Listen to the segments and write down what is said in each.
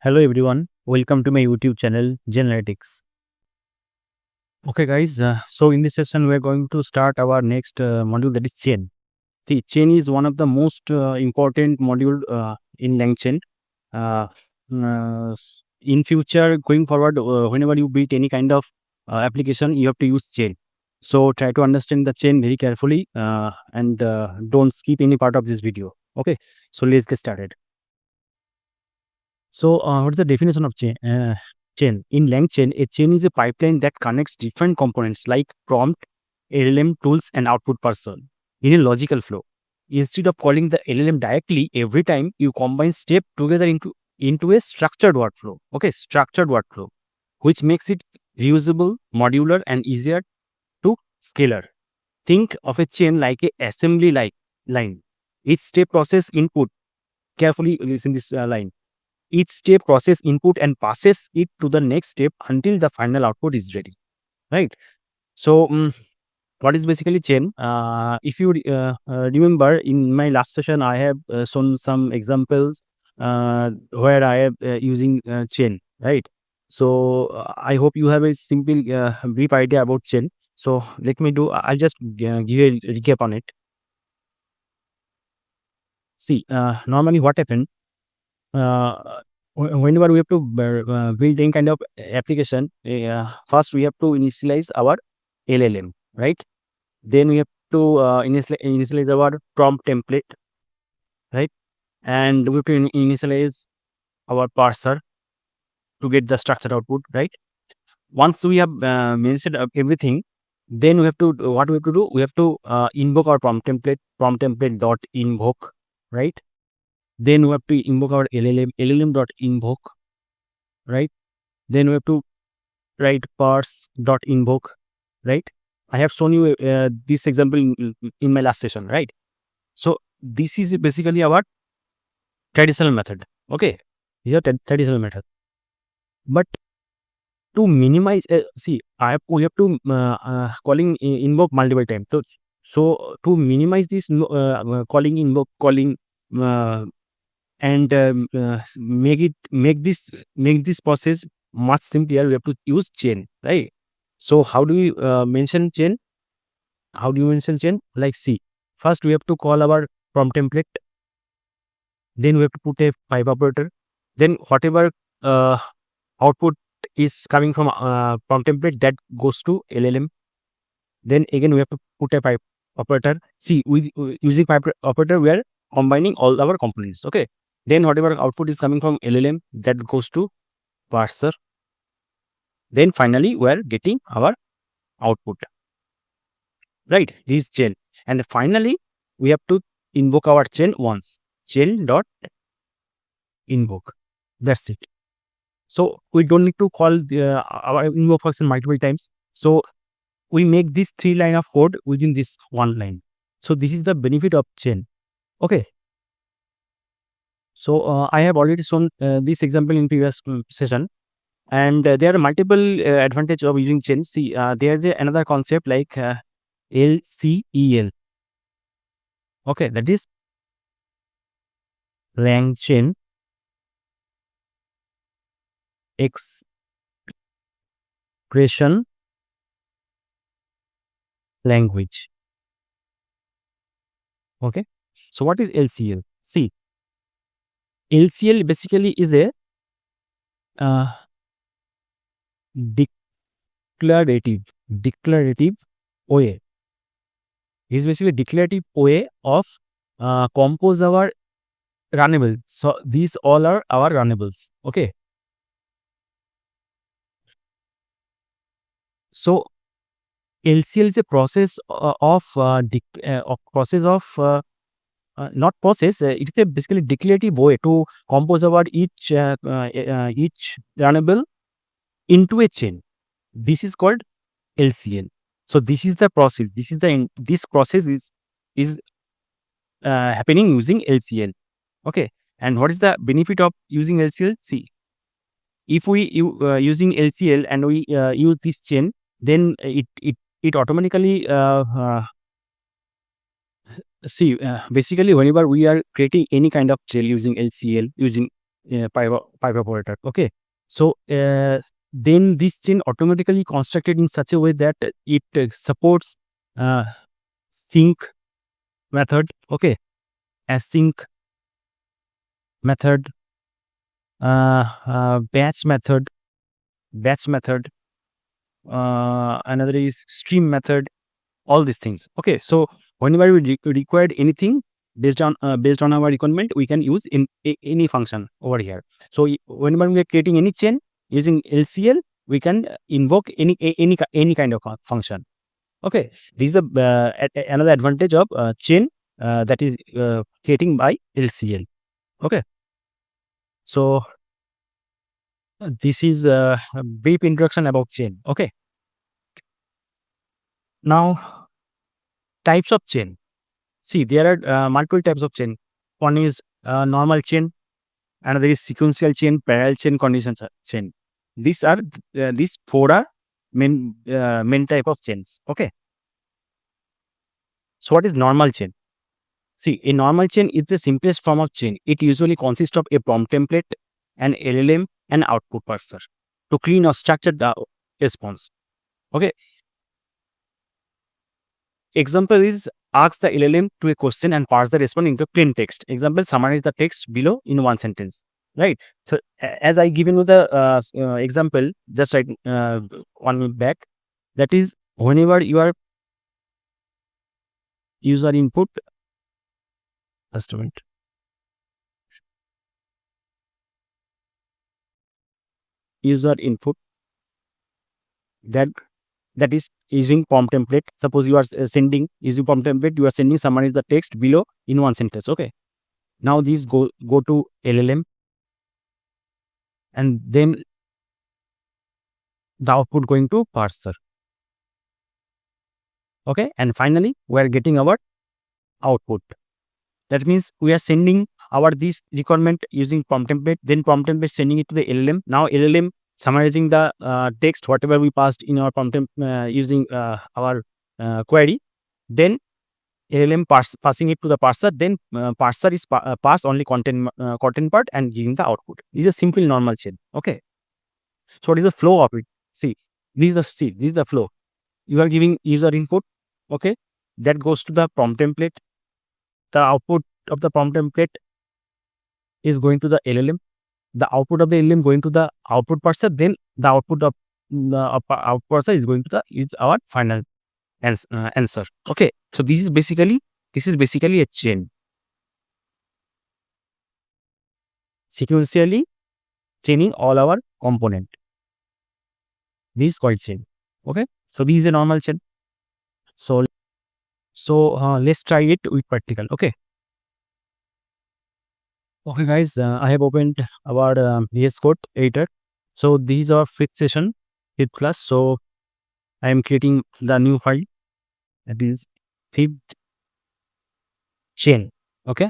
Hello everyone, welcome to my YouTube channel Generative. Okay guys, so in this session we are going to start our next module, that is chain. See, chain is one of the most important module in LangChain. Uh, uh, in future, going forward, whenever you build any kind of application, you have to use chain. So try to understand the chain very carefully and don't skip any part of this video. Okay, so let's get started. So, what's the definition of chain? Chain. In LangChain, a chain is a pipeline that connects different components like prompt, LLM tools, and output parser in a logical flow. Instead of calling the LLM directly every time, you combine steps together into a structured workflow. Okay, structured workflow, which makes it reusable, modular, and easier to scale. Think of a chain like a assembly line. Each step process input. Carefully listen this line. Each step process input and passes it to the next step until the final output is ready, right? So what is basically chain? If you remember, in my last session I have shown some examples where I have using chain, right? So I hope you have a simple brief idea about chain. So I'll just give a recap on it. See, normally what happened, whenever we have to build any kind of application, first we have to initialize our LLM, right? Then we have to initialize our prompt template, right? And we have to initialize our parser to get the structured output, right? Once we have mentioned everything, then we have to do? We have to invoke our prompt template dot invoke, right? Then we have to invoke our LLM dot invoke, right? Then we have to write parse dot invoke, right? I have shown you this example in my last session, right? So this is basically our traditional method. Okay, these are traditional method. But to minimize, we have to calling invoke multiple times. So to minimize this calling invoke and make this process much simpler, we have to use chain, right? So how do we mention chain? How do you mention chain? Like, see, first we have to call our prompt template, then we have to put a pipe operator, then whatever output is coming from prompt template, that goes to LLM. Then again we have to put a pipe operator. See, using pipe operator, we are combining all our components. Okay, then whatever output is coming from LLM, that goes to parser. Then finally we are getting our output, right? This is chain. And finally we have to invoke our chain once, chain dot invoke. That's it. So we don't need to call our invoke function multiple times. So we make this 3 line of code within this 1 line. So this is the benefit of chain. Okay. So I have already shown this example in previous session, and there are multiple advantages of using chain. See, there is another concept like LCEL. Okay, that is LangChain expression language. Okay, so what is LCL? See, LCL basically is a declarative way. Is basically declarative way of compose our runnable. So these all are our runnables. Okay. So LCL is a process not process. It is a basically declarative way to compose our each runnable into a chain. This is called LCL. So this is the process. This process is happening using LCL. Okay. And what is the benefit of using LCL? See, if we using LCL and we use this chain, then it automatically basically whenever we are creating any kind of chain using LCL, using pipe operator. Okay, so then this chain automatically constructed in such a way that it supports sync method, okay, async method, batch method, another is stream method, all these things. Okay, so whenever we required anything based on our requirement, we can use in any function over here. So whenever we are creating any chain using LCL, we can invoke any kind of function. Okay, this is another advantage of chain that is creating by LCL. Okay, so this is a brief introduction about chain. Okay, now types of chain. See, there are multiple types of chain. One is normal chain, another is sequential chain, parallel chain, condition chain. These four are main type of chains. Okay, so what is normal chain? See, a normal chain is the simplest form of chain. It usually consists of a prompt template, an LLM, and output parser to clean or structure the response. Okay. Example is ask the LLM to a question and parse the response into plain text. Example, summarize the text below in one sentence. Right. So as I given you the example just right 1 minute back, that is whenever you are user input. Just a minute. User input that is using prompt template. Suppose you are sending using prompt template, you are sending summarize the text below in one sentence. Okay. Now these go to LLM, and then the output going to parser. Okay, and finally we are getting our output. That means we are sending our this requirement using prompt template, then prompt template sending it to the LLM. Now LLM summarizing the text whatever we passed in our prompt using our query, then LLM passing it to the parser, then parser is pass only content part and giving the output. This is a simple normal chain. Okay, so what is the flow of it? See, this is the flow. You are giving user input, okay, that goes to the prompt template. The output of the prompt template is going to the LLM. The output of the LLM going to the output parser. Then the output of the output parser is going to is our final answer. Okay, so this is basically a chain. Sequentially chaining all our component. This is called chain. Okay, so this is a normal chain. So let's try it with practical. Okay, guys, I have opened our VS Code editor. So these are fifth session, fifth class. So I am creating the new file, that is fifth chain. Okay,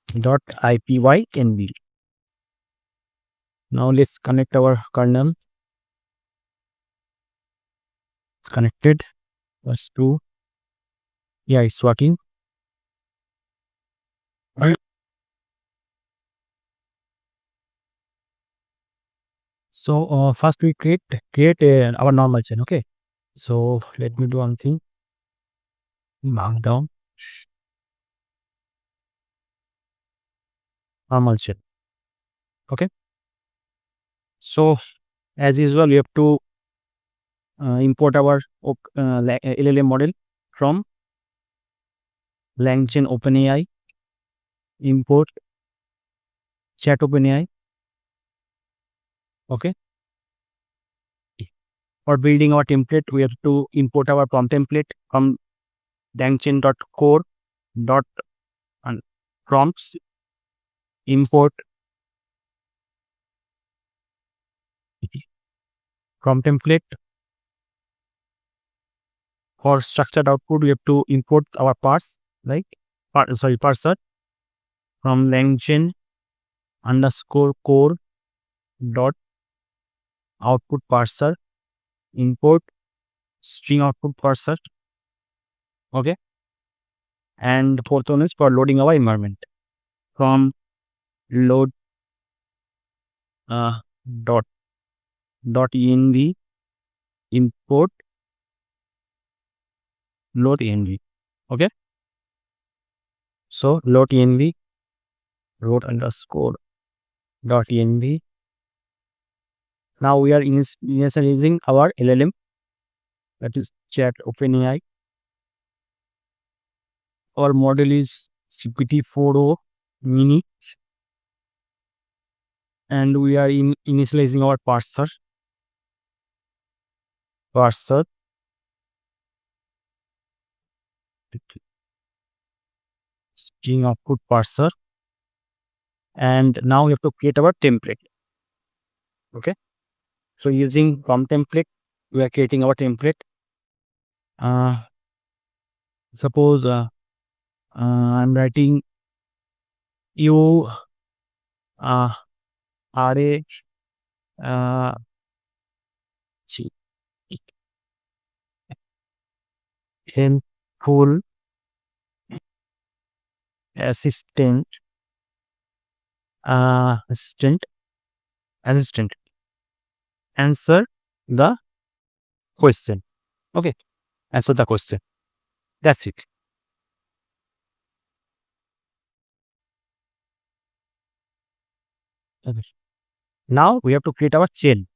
.ipynb. Now let's connect our kernel. It's connected. First two. Yeah, it's working. Right. So first we create our normal chain. Okay, so let me do one thing. Mark down normal chain. Okay, so as usual we have to import our LLM model from LangChain OpenAI, import chat OpenAI. Okay, for building our template we have to import our prompt template from LangChain.core prompts, import prompt template. For structured output we have to import our parse, right? Parser from LangChain_core output parser, import string output parser. Okay, and fourth one is for loading our environment from load uh, dot env import load env. Okay, so load env root underscore dot env. Now we are initializing our LLM, that is chat OpenAI. Our model is GPT-4o mini, and we are initializing our parser string output parser, and now we have to create our template. Okay, so using PromptTemplate, we are creating our template. Suppose I'm writing you RA full assistant assistant answer the question. Okay, answer the question. That's it. Okay. Now we have to create our chain,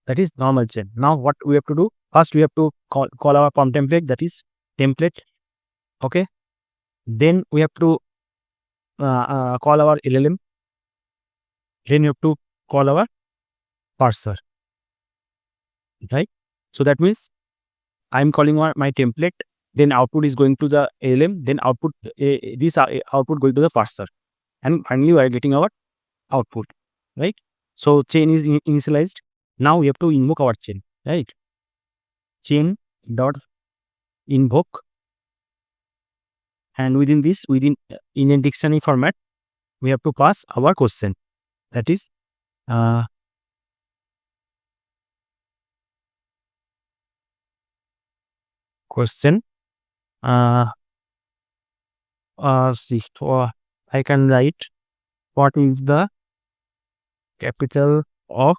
that is normal chain. Now what we have to do? First we have to call our prompt template, that is template. Okay, then we have to call our LLM. Then you have to call our parser, right? So that means I'm calling my template, then output is going to the LLM, then output this output going to the parser, and finally we are getting our output, right? So chain is initialized. Now we have to invoke our chain, right? Chain dot invoke, and within this, in a dictionary format, we have to pass our question, that is question. See, I can write what is the capital of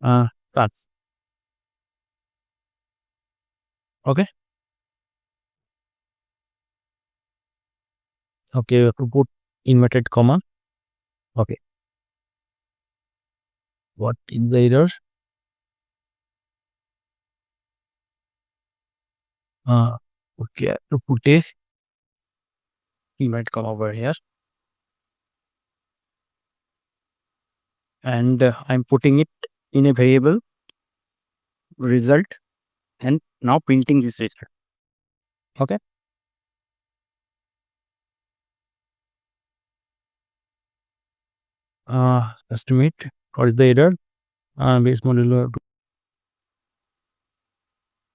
France. Okay. Okay, we have to put inverted comma. Okay. What is the error? Okay, I have to put a inverted comma over here, and I'm putting it in a variable result, and now printing this result. Okay. Estimate what is the error? Base modular.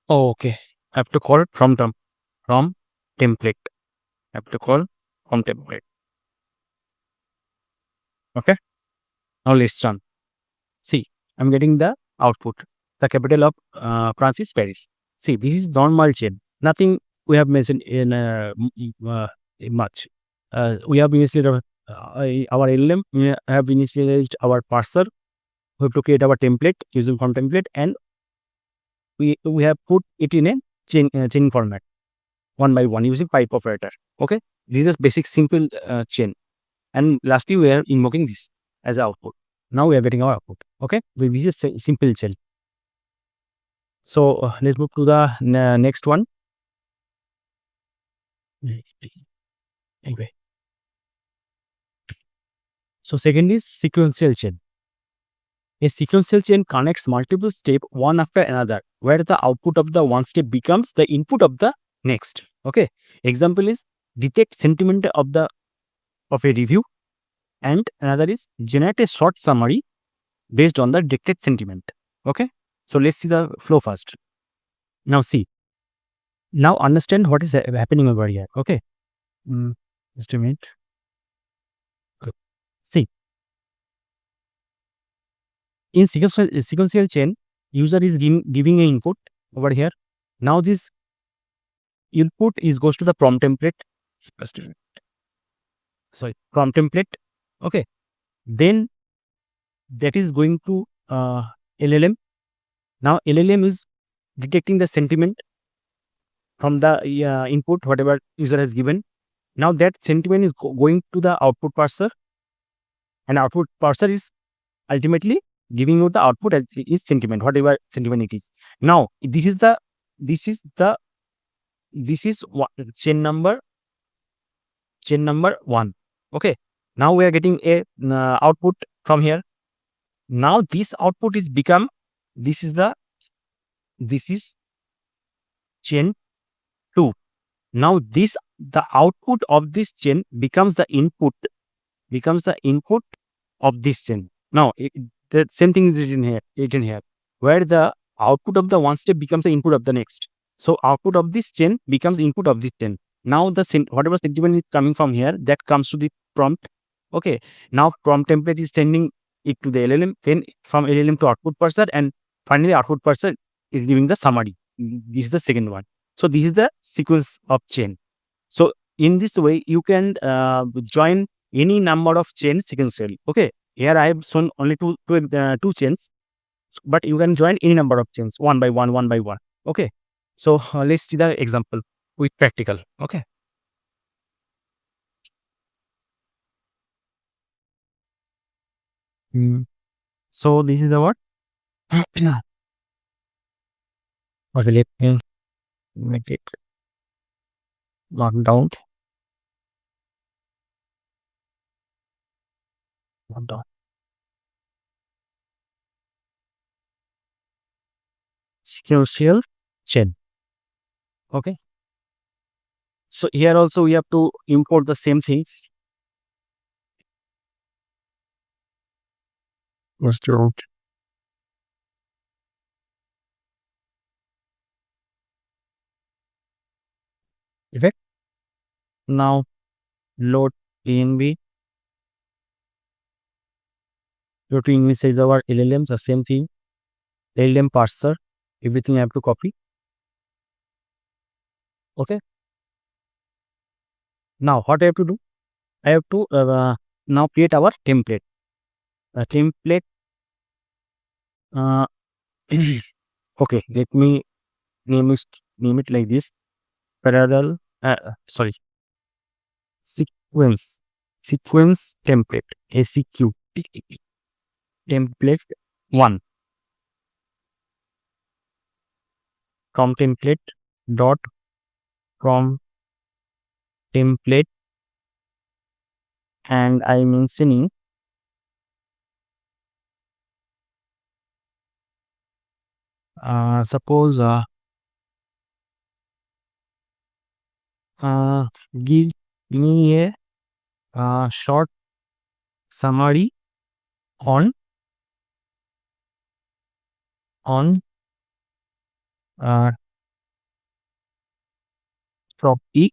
Oh, okay. I have to call from template. I have to call from template. Okay. Now let's run. See, I'm getting the output. The capital of France is Paris. See, this is normal chain. Nothing we have mentioned in much. We have initialized our LLM. We have initialized our parser. We have to create our template using from template, and we have put it in a chain format, one by one, using pipe operator. Okay, this is basic simple chain, and lastly we are invoking this as output. Now we are getting our output. Okay, this is a simple chain. So let's move to the next one. Anyway, so second is sequential chain. A sequential chain connects multiple steps one after another, where the output of the one step becomes the input of the next. Okay. Example is detect sentiment of a review, and another is generate a short summary based on the detected sentiment. Okay. So let's see the flow first. Now see. Now understand what is happening over here. Okay. Just a minute. See. In sequential chain, user is giving an input over here. Now this input goes to the prompt template. Prompt template. Okay. Then that is going to LLM. Now LLM is detecting the sentiment from the input whatever user has given. Now that sentiment is going to the output parser, and output parser is ultimately giving you the output as is sentiment, whatever sentiment it is. Now this is the this is chain number 1. Okay, now we are getting a output from here. Now this output is become, this is chain 2. Now this, the output of this chain becomes the input of this chain. Now the same thing is written here, where the output of the one step becomes the input of the next. So output of this chain becomes input of this chain. Now the whatever sentiment is coming from here, that comes to the prompt. Okay, now prompt template is sending it to the LLM, then from LLM to output parser, and finally output parser is giving the summary. This is the second one. So this is the sequence of chain. So in this way you can join any number of chains sequentially. Okay, here I have shown only two chains, but you can join any number of chains one by one. Okay, so let's see the example with practical. Okay. So this is the what? Okay, let me make it lock down. Sequential chain. Okay. So here also we have to import the same things. Effect. Now load ANB. Go to inside our LLM, the same thing. LLM parser, everything I have to copy. Okay. Now what I have to do? I have to now create our template. Template. Okay, let me name it like this. Parallel. Sequence template. SEQ template 1. Prompt template dot prompt template, and I am mentioning suppose give me a short summary on topic.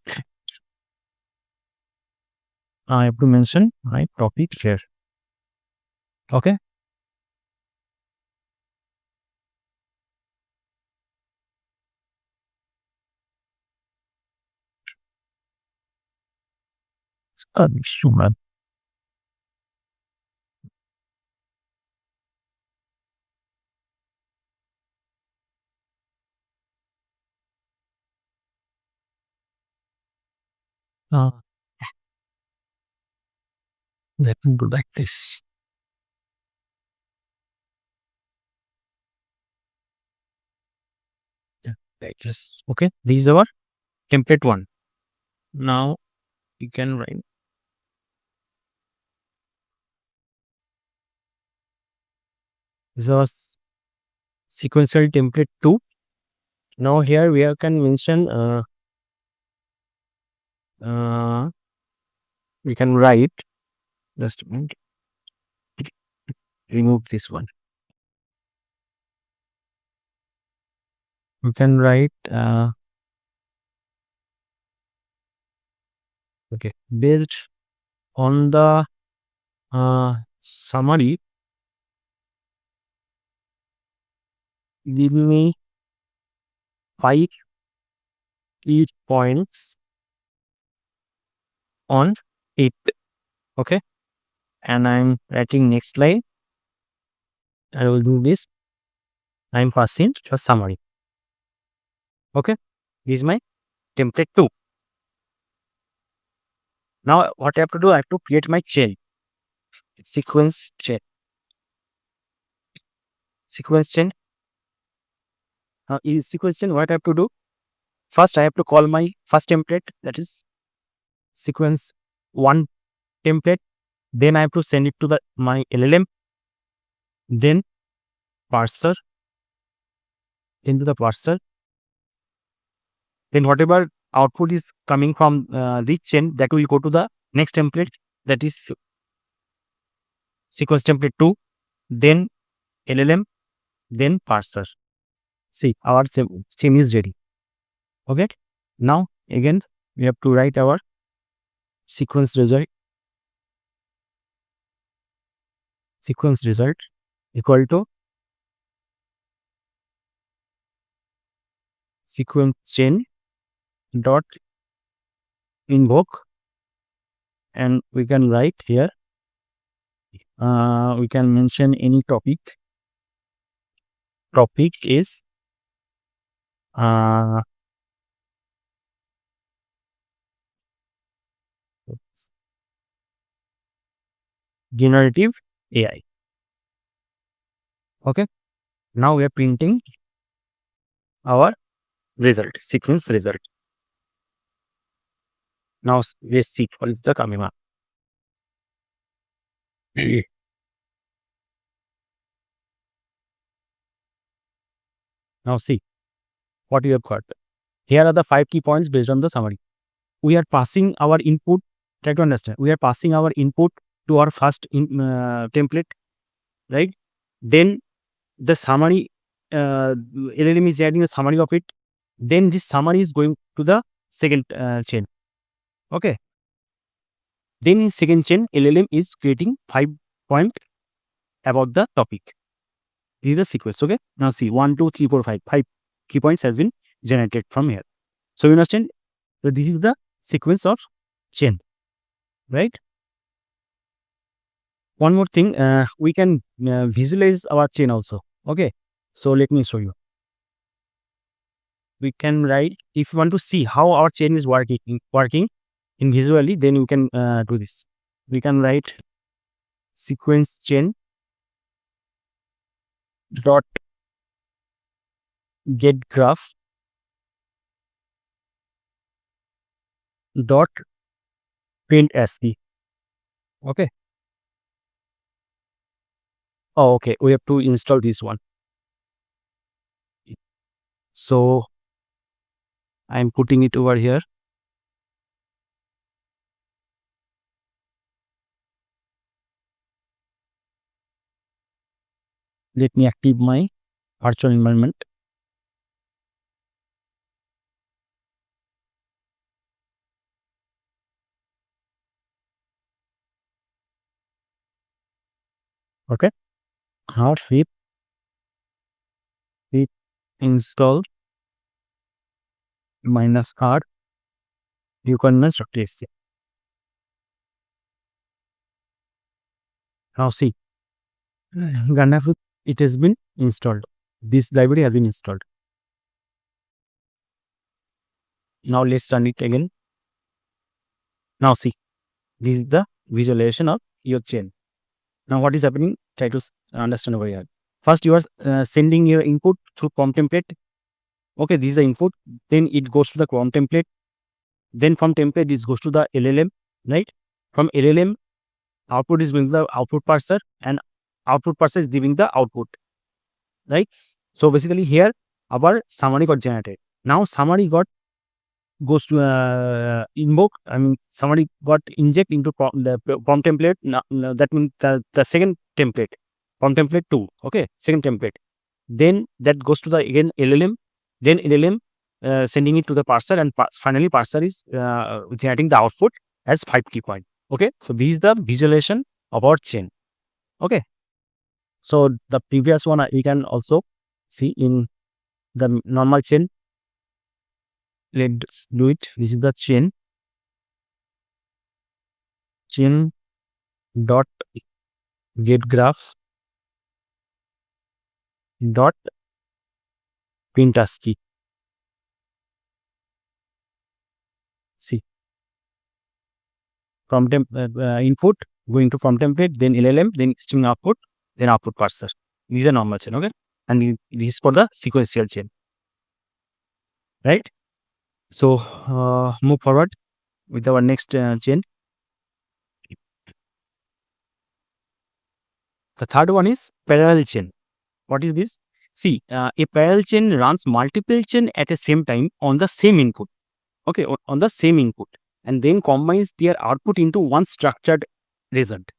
I have to mention my topic here. Okay. Human. Let me do like this. Yeah, like this. Okay, this is our template 1. Now you can write this is our sequential template 2. Now here we can mention we can write, just a minute, remove this one. We can write okay, based on the summary, give me 5 key points on it. Okay, and I'm writing next line. I will do this. I'm passing just summary. Okay, this is my template 2. Now what I have to do, I have to create my chain, sequence chain. Sequence chain. Now in sequence chain, what I have to do? First, I have to call my first template, that is sequence 1 template. Then I have to send it to my LLM. Then parser, into the parser. Then whatever output is coming from this chain, that will go to the next template, that is sequence template 2. Then LLM, then parser. See, our chain is ready. Okay. Now again, we have to write our sequence result. Sequence result equal to sequence chain dot invoke, and we can write here. We can mention any topic. Topic is generative AI. Okay. Now we are printing our result, sequence result. Now let's see what is the coming up. Now see what we have got. Here are the 5 key points based on the summary. We are passing our input. Try to understand. We are passing our input to our first template, right? Then the summary, LLM is adding a summary of it. Then this summary is going to the second chain. Okay. Then in second chain, LLM is creating 5 points about the topic. This is the sequence. Okay. Now see 1, 2, 3, 4, 5. 5 key points have been generated from here. So you understand? So this is the sequence of chain, right? One more thing, we can visualize our chain also. Okay. So let me show you. We can write, if you want to see how our chain is working in visually, then you can do this. We can write sequence chain dot get graph dot print ASCII. Okay. Oh, okay. We have to install this one. So I'm putting it over here. Let me active my virtual environment. Okay. Now fit install -r uconvenience.txt. Now see, Generative, it has been installed. This library has been installed. Now let's run it again. Now see, this is the visualization of your chain. Now what is happening? Try to understand over here. First, you are sending your input through PromptTemplate. Okay, this is the input. Then it goes to the PromptTemplate. Then from template, this goes to the LLM, right? From LLM, output is going to the output parser, and output parser is giving the output, right? So basically here our summary got generated. Now summary goes to invoke. I mean summary got inject into the prompt template. Now, that means the second template, prompt template 2. Okay, second template. Then that goes to the again LLM. Then LLM sending it to the parser, and finally parser is generating the output as 5 key point. Okay, so this is the visualization of our chain. Okay, so the previous one we can also see in the normal chain. Let's do it. This is the chain dot get graph dot print ASCII. See, input going to prompt template, then LLM, then string output, then output parser. These are normal chain, okay? And this is for the sequential chain, right? So move forward with our next chain. The third one is parallel chain. What is this? See, a parallel chain runs multiple chain at the same time on the same input. Okay, on the same input, and then combines their output into one structured result.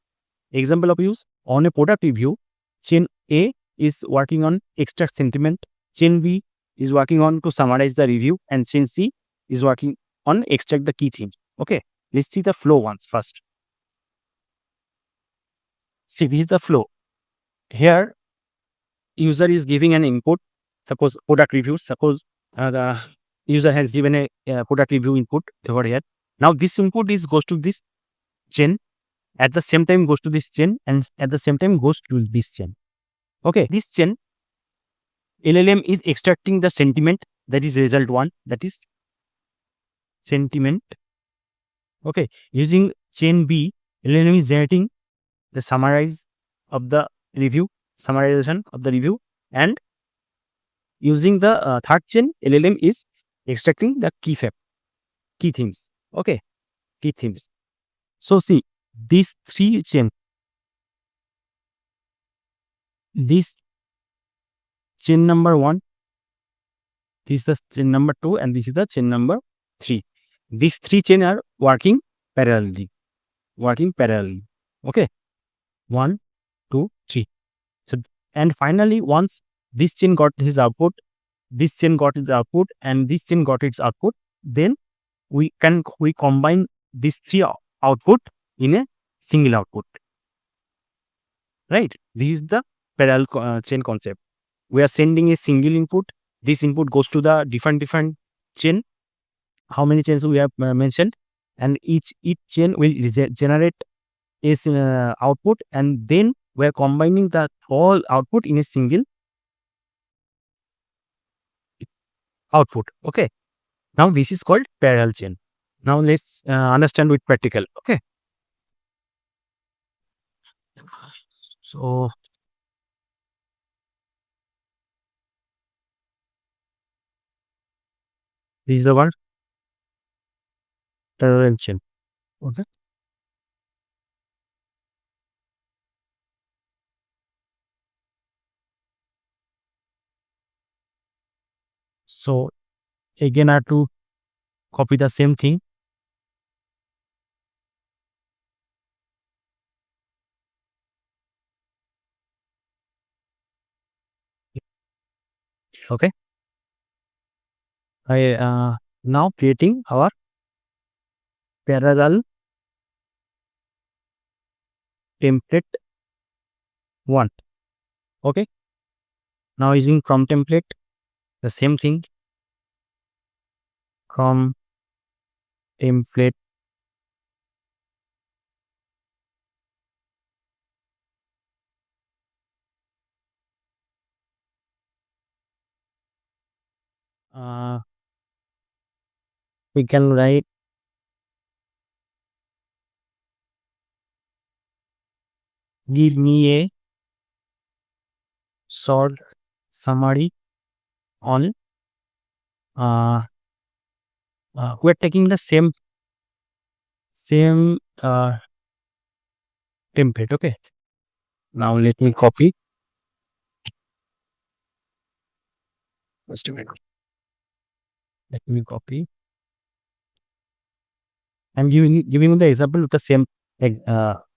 Example of use: on a product review, chain A is working on extract sentiment, chain B is working on to summarize the review, and chain C is working on extract the key themes. Okay, let's see the flow once first. See, this is the flow. Here, user is giving an input, suppose product review, suppose the user has given a product review input over here. Now this input goes to this chain, at the same time goes to this chain, and at the same time goes to this chain. Okay, this chain, LLM is extracting the sentiment, that is result 1, that is sentiment. Okay, using chain B, LLM is generating the summarization of the review, and using the third chain, LLM is extracting the key themes. Okay, key themes. So see, these three chain, this chain number 1, this is the chain number 2, and this is the chain number 3. These three chain are working parallelly. Okay, 1, 2, 3. So, and finally, once this chain got his output, this chain got its output, and this chain got its output, then we combine these three output in a single output, right? This is the parallel chain concept. We are sending a single input. This input goes to the different chain. How many chains we have mentioned, and each chain will generate its output, and then we are combining the all output in a single output. Okay, now this is called parallel chain. Now let's understand with practical. Okay, so this is the one parallel chain. Okay, so again I have to copy the same thing. Okay, I now creating our parallel template 1. Okay, now using from template, the same thing, from template we can write give me a short summary on we're taking the same template. Okay, now let me copy. Just a minute. Let me copy. I'm giving you the example with the same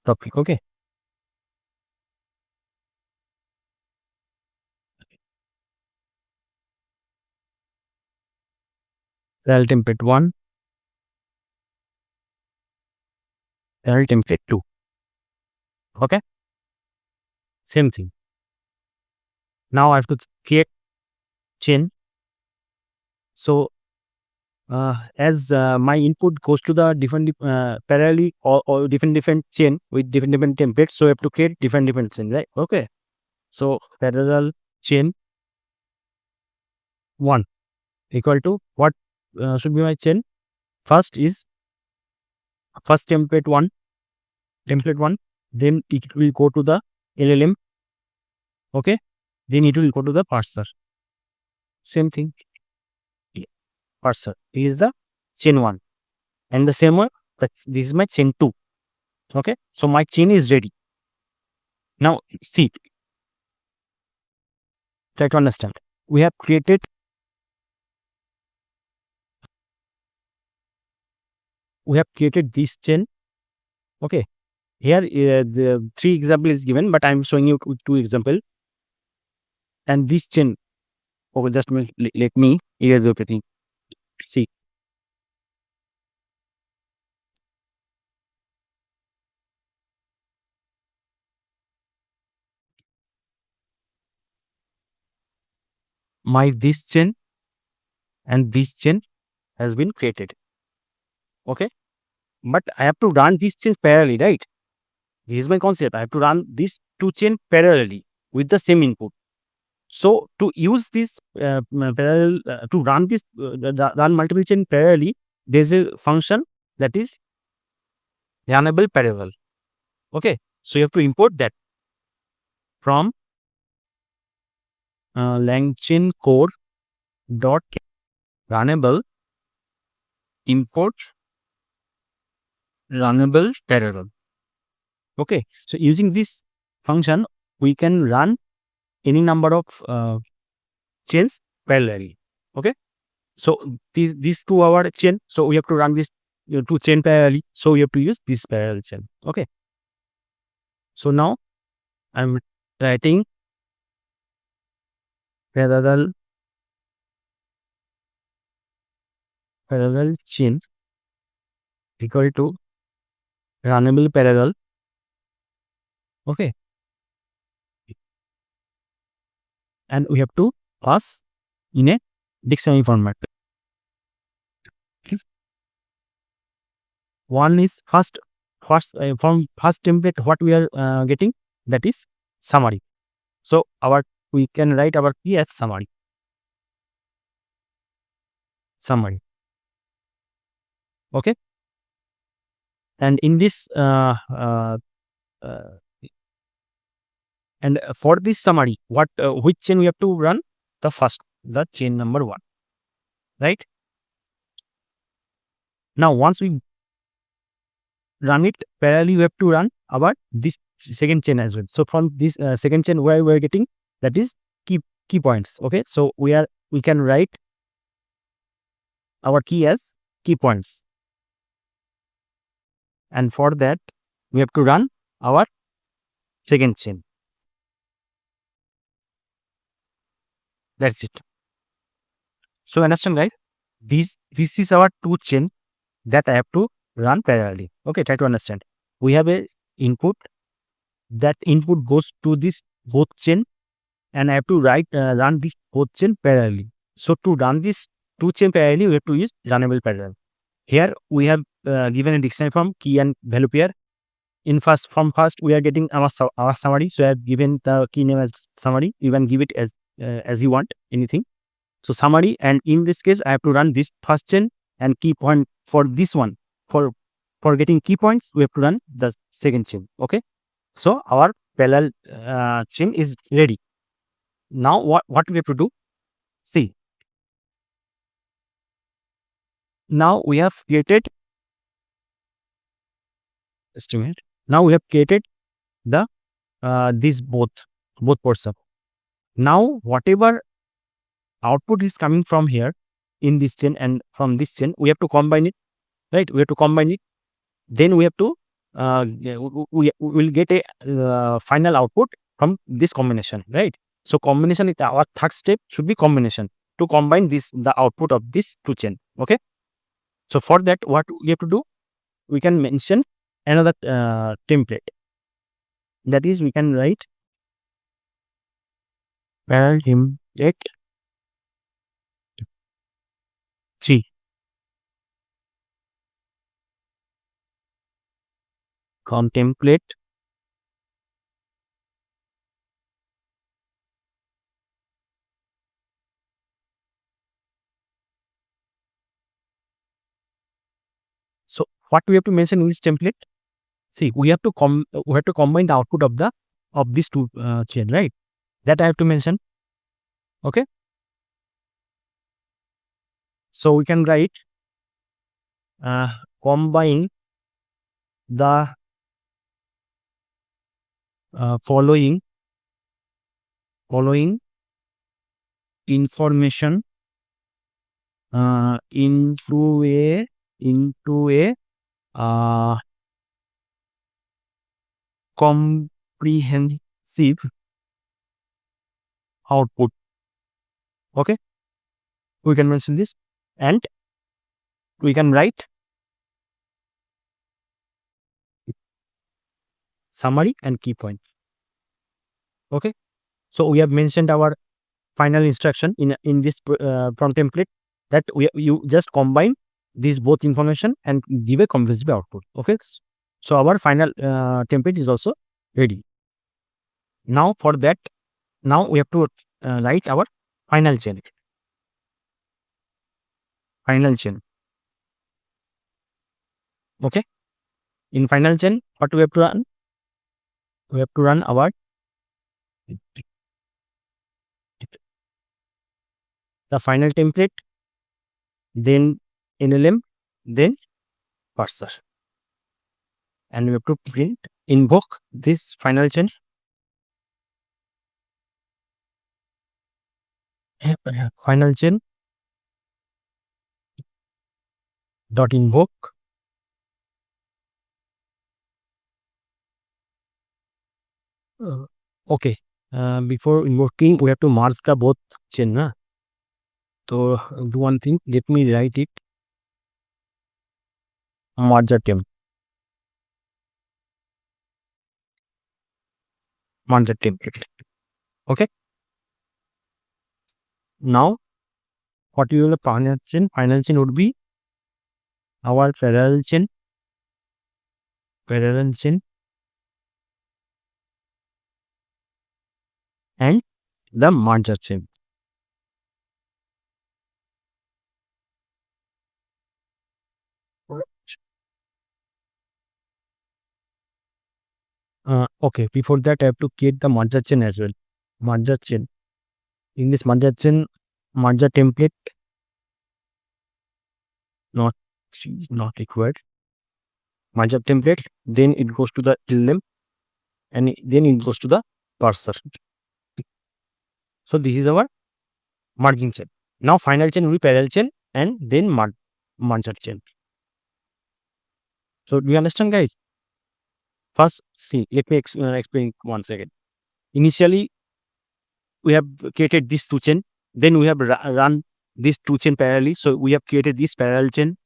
topic. Okay, parallel template 1, parallel template 2. Okay, same thing. Now I have to create chain. So as my input goes to the different parallelly or different chain with different templates, so I have to create different chain, right? Okay, so parallel chain 1 equal to what should be my chain? First is first template 1, then it will go to the LLM, okay, then it will go to the parser. Same thing, parser is the chain 1, and the same one, this is my chain 2, okay. So my chain is ready. Now see, try to understand. We have created this chain, okay. Here the 3 example is given, but I am showing you with 2 example. And this chain, okay, just let me erase everything. See, my this chain and this chain has been created, okay. But I have to run this chain parallelly, right? This is my concept. I have to run these 2 chain parallelly with the same input. So to use this parallel, to run this run multiple chain parallelly, there is a function that is runnable parallel. Okay, so you have to import that from LangChain core dot runnable import runnable parallel. Okay, so using this function, we can run any number of chains parallelly. Okay, so these 2 our chain, so we have to run this 2 chain parallelly, so we have to use this parallel chain. Okay, so now I'm writing parallel chain equal to runnable parallel. Okay, and we have to pass in a dictionary format. One is first from first template, what we are getting, that is summary. So we can write our key as summary. Okay, and in this and for this summary, what which chain we have to run? The chain number 1, right? Now once we run it parallelly, we have to run our this second chain as well. So from this second chain, where we are getting, that is key points. Okay, so we can write our key as key points, and for that we have to run our second chain. That's it. So understand, guys, this is our 2 chain that I have to run parallelly. Okay, try to understand. We have a input, that input goes to this both chain, and I have to run this both chain parallelly. So to run this 2 chain parallelly, we have to use runnable parallel. Here we have given a dictionary from key and value pair. From first we are getting our summary, so I have given the key name as summary. You can give it as you want, anything. So summary, and in this case I have to run this first chain, and key point for this one, for getting key points, we have to run the second chain. Okay, so our parallel chain is ready. Now what we have to do? See, now we have created estimate. Now we have created the these both portion. Now whatever output is coming from here in this chain and from this chain, we have to combine it, right? We have to combine it. Then we have to we will get a final output from this combination, right? So combination is our third step, should be combination, to combine the output of this 2 chain. Okay, so for that, what we have to do? We can mention another template, that is we can write parallel template 3 template what we have to mention in this template? See, we have to combine the output of these two chain, right? That I have to mention. Okay. So we can write combine the following information into a comprehensive output. Okay, we can mention this, and we can write summary and key point. Okay, so we have mentioned our final instruction in this prompt template, that you just combine these both information and give a comprehensive output. Okay, so our final template is also ready. Now for that, now we have to write our final chain. Okay, in final chain, what we have to run? We have to run our the final template, then LLM, then parser, and we have to invoke this final chain. Final chain dot invoke okay. Before invoking, we have to merge the both chain. So do one thing. Let me write it. Merge chain. Merge template. Okay. Now, what you will final chain? Final chain would be our parallel chain, and the merger chain. Okay, before that I have to create the merger chain as well. Merger chain. In this merger chain, merger template not required. Merger template, then it goes to the LLM, and then it goes to the parser. So this is our merging chain. Now final chain will be parallel chain, and then merger chain. So do you understand, guys? First, see, let me explain once again. Initially, we have created this two chain, then we have run this two chain parallelly. So we have created this parallel chain.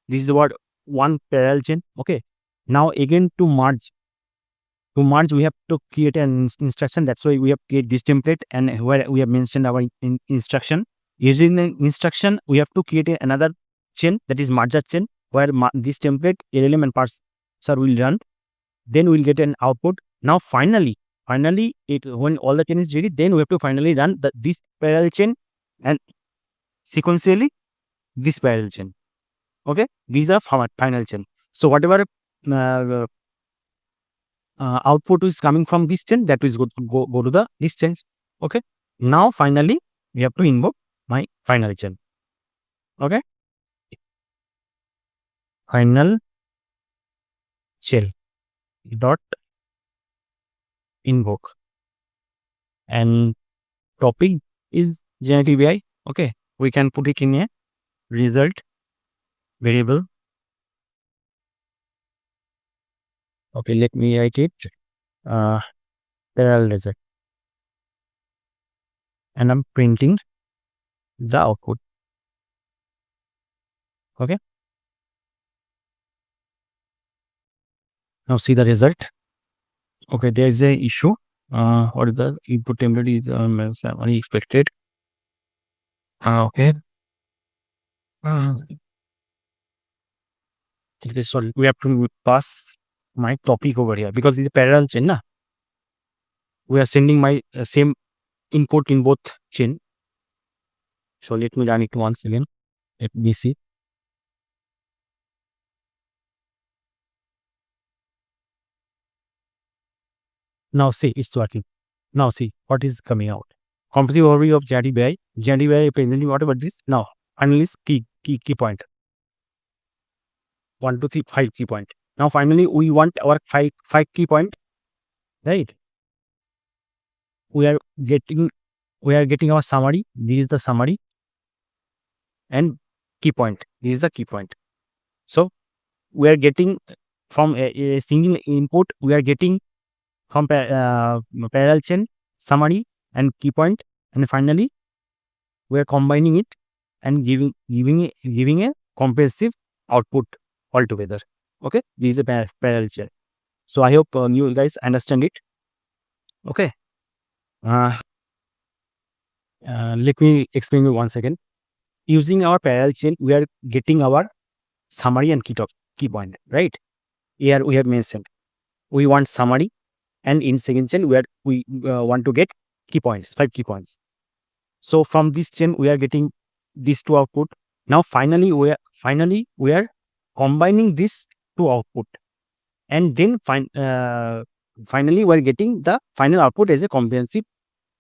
This is what one parallel chain. Okay. Now again to merge, we have to create an instruction. That's why we have created this template, and where we have mentioned our instruction. Using the instruction, we have to create another chain, that is merger chain, where this template LLM and parser will run. Then we will get an output. Now finally, when all the chain is ready, then we have to finally run this parallel chain, and sequentially this parallel chain. Okay, these are final chain. So whatever output is coming from this chain, that is go to this chain. Okay, now finally we have to invoke my final chain. Okay, final chain dot invoke, and topic is generative AI. Okay, we can put it in a result variable. Okay, let me write it parallel result, and I'm printing the output. Okay, now see the result. Okay, there is a issue. What is the input template is unexpected. Okay. Sorry, we have to pass my topic over here, because it's a parallel chain. We are sending my same input in both chain. So let me run it once again. Let me see. Now see, it's working. Now see what is coming out. Comprehensive overview of Generative AI. Generative AI presently whatever this. Now finally is key point. 1, 2, 3, 5 key point. Now finally we want our five key point, right? We are getting our summary. This is the summary and key point. This is the key point. So we are getting from a single input. We are getting from parallel chain, summary and key point, and finally we are combining it and giving a comprehensive output altogether. Okay, this is a parallel chain. So I hope you guys understand it. Okay. Let me explain you once again. Using our parallel chain, we are getting our summary and key point, right? Here we have mentioned we want summary, and in second chain where we want to get key points, 5 key points. So from this chain we are getting these two output. Now finally we are combining this two output, and then finally we are getting the final output as a comprehensive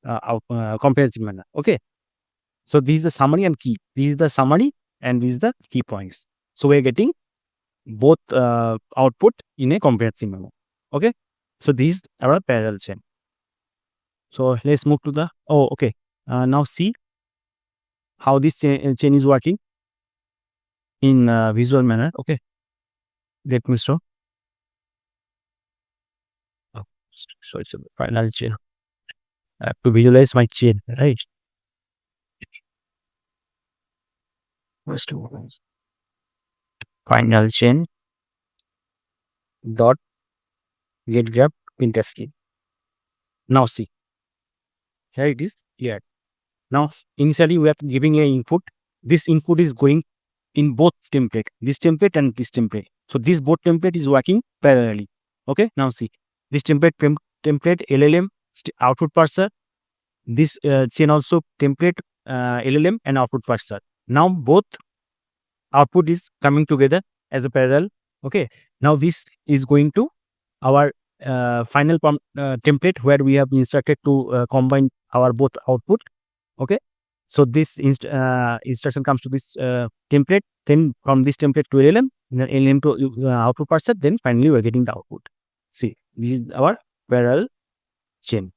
manner. Okay, so this is the summary and key. This is the summary and this is the key points. So we are getting both output in a comprehensive manner. Okay, so this is our parallel chain. So let's move to the now see how this chain is working in visual manner. Okay, let me show. So it's a parallel chain. I have to visualize my chain, right? First final chain dot get graph Pinterest key. Now see, here it is here. Now initially we are giving a input. This input is going in both template, this template and this template. So this both template is working parallelly. Okay, now see this template LLM output parser. This chain also template LLM and output parser. Now both output is coming together as a parallel. Okay, now this is going to our final template where we have instructed to combine our both output. Okay, so this instruction comes to this template, then from this template to LLM, then LLM to output parser, then finally we are getting the output. See, this is our parallel chain.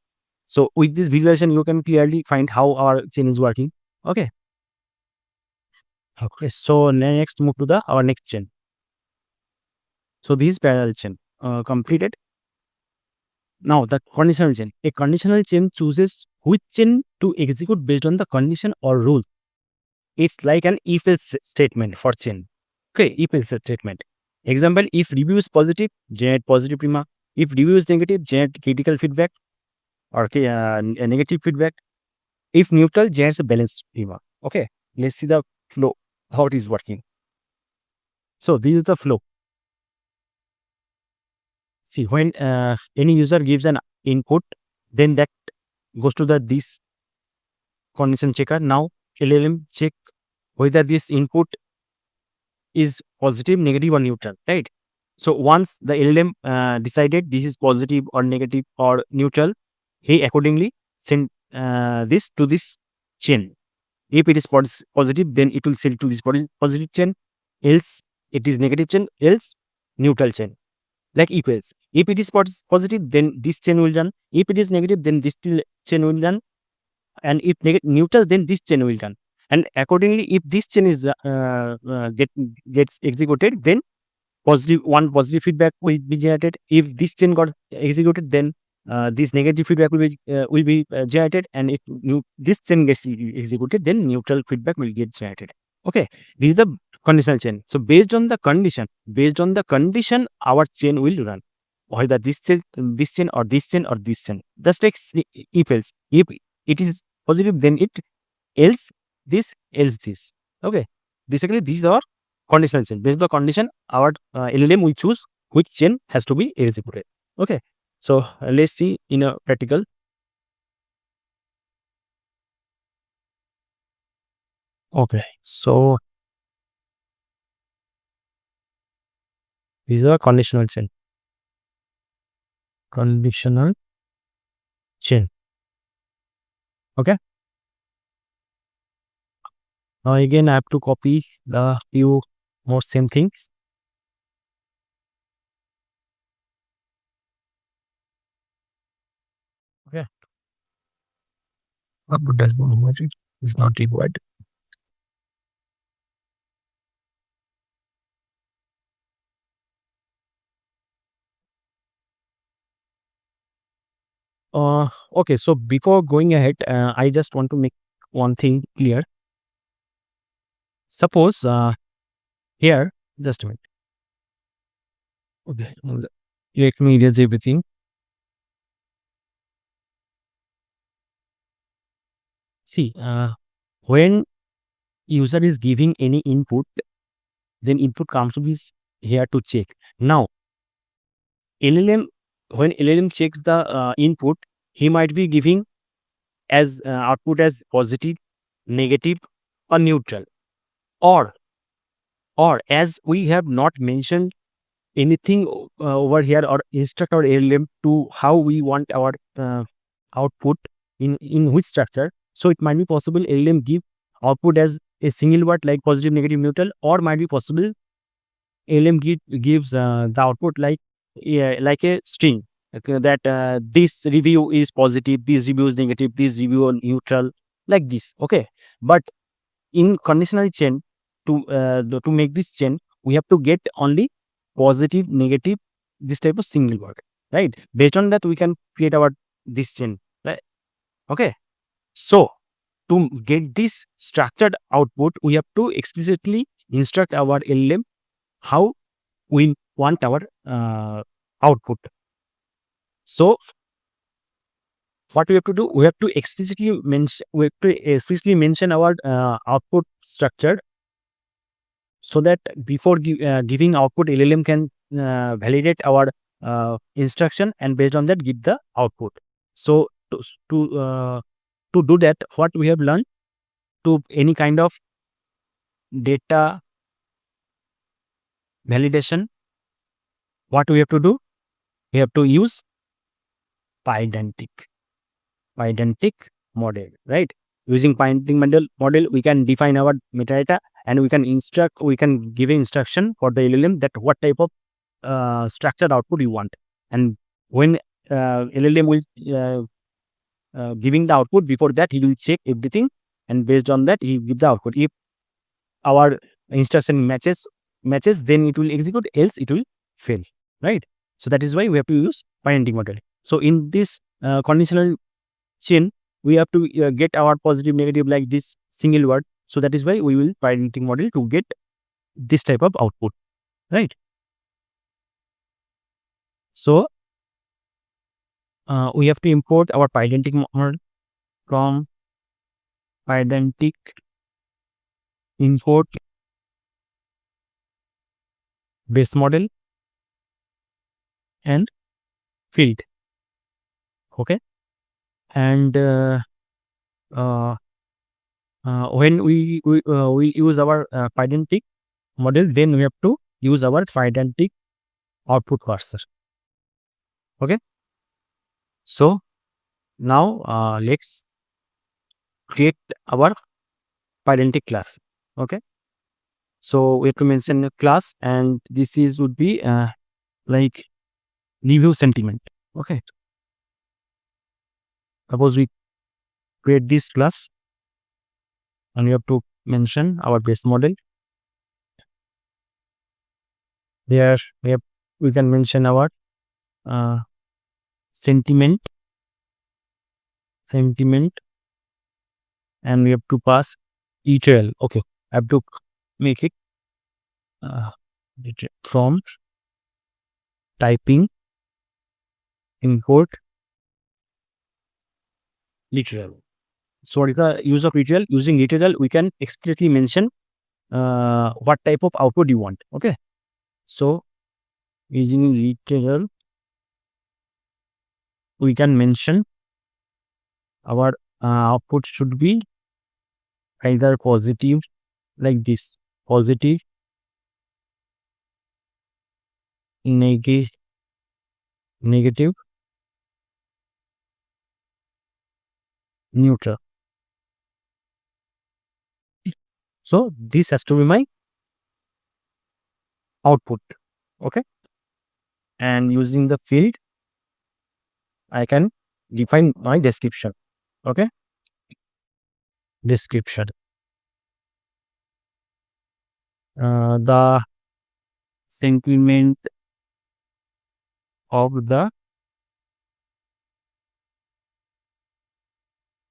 So with this visualization, you can clearly find how our chain is working. Okay. Okay. So next, move to our next chain. So this parallel chain completed. Now the conditional chain. A conditional chain chooses which chain to execute based on the condition or rule. It's like an if-else statement for chain. Okay, if-else statement. Example: if review is positive, generate positive remark. If review is negative, generate critical feedback or negative feedback. If neutral, generates a balanced remark. Okay, let's see the flow, how it is working. So this is the flow. See, when any user gives an input, then that goes to this condition checker. Now LLM check whether this input is positive, negative or neutral, right? So once the LLM decided this is positive or negative or neutral, he accordingly send this to this chain. If it is positive, then it will send to this positive chain. Else it is negative chain. Else neutral chain. Like if else. If it is positive, then this chain will run. If it is negative, then this chain will run. And if neutral, then this chain will run. And accordingly, if this chain is gets executed, then one positive feedback will be generated. If this chain got executed, then this negative feedback will be generated. And if this chain gets executed, then neutral feedback will get generated. Okay, this is the conditional chain. So based on the condition, our chain will run. Whether this chain or this chain or this chain. Just like if else. If it is positive, then it, else this, else this. Okay, basically these are conditional chain. Based on the condition, our LLM will choose which chain has to be executed. Okay, so let's see in a practical. Okay, so these are conditional chain. Conditional chain. Okay. Now again, I have to copy the few more same things. Okay. Output dashboard magic is not required. Okay. So before going ahead, I just want to make one thing clear. Suppose here, just a minute. Okay. Let me erase everything. See, when user is giving any input, then input comes to this here to check. Now, LLM, when LLM checks the input, he might be giving as output as positive, negative, or neutral, or as we have not mentioned anything over here or instruct our LLM to how we want our output in which structure. So it might be possible LLM give output as a single word like positive, negative, neutral, or might be possible LLM gives the output like a string. Okay, that this review is positive, this review is negative, this review is neutral, like this. Okay, but in conditional chain, to make this chain, we have to get only positive, negative, this type of single word, right? Based on that, we can create our this chain, right? Okay, so to get this structured output, we have to explicitly instruct our LLM how we want our output. So what we have to do, we have to explicitly mention our output structure, so that before giving output, LLM can validate our instruction, and based on that give the output. So to do that, what we have learned, to any kind of data validation, what we have to do, we have to use pydantic model, right? Using pydantic model, we can define our metadata, and we can give an instruction for the LLM that what type of structured output you want. And when LLM will giving the output, before that he will check everything, and based on that he give the output. If our instruction matches, then it will execute, else it will fail, right? So that is why we have to use pydantic model. So in this conditional chain, we have to get our positive, negative, like this single word. So that is why we will pydantic model to get this type of output, right? So we have to import our pydantic model from pydantic import base model and field. Okay, and when we use our pydantic model, then we have to use our pydantic output parser. Okay, so now let's create our pydantic class. Okay, so we have to mention a class, and this is would be like review sentiment. Okay, suppose we create this class, and we have to mention our base model. There we can mention our sentiment, and we have to pass literal. Okay, I have to make it from typing import literal. So what is the use of literal? Using literal, we can explicitly mention what type of output you want. Okay, so using literal, we can mention our output should be either positive, like this, positive, negative, neutral. So this has to be my output. Okay. And using the field, I can define my description. Okay. Description. The sentiment of the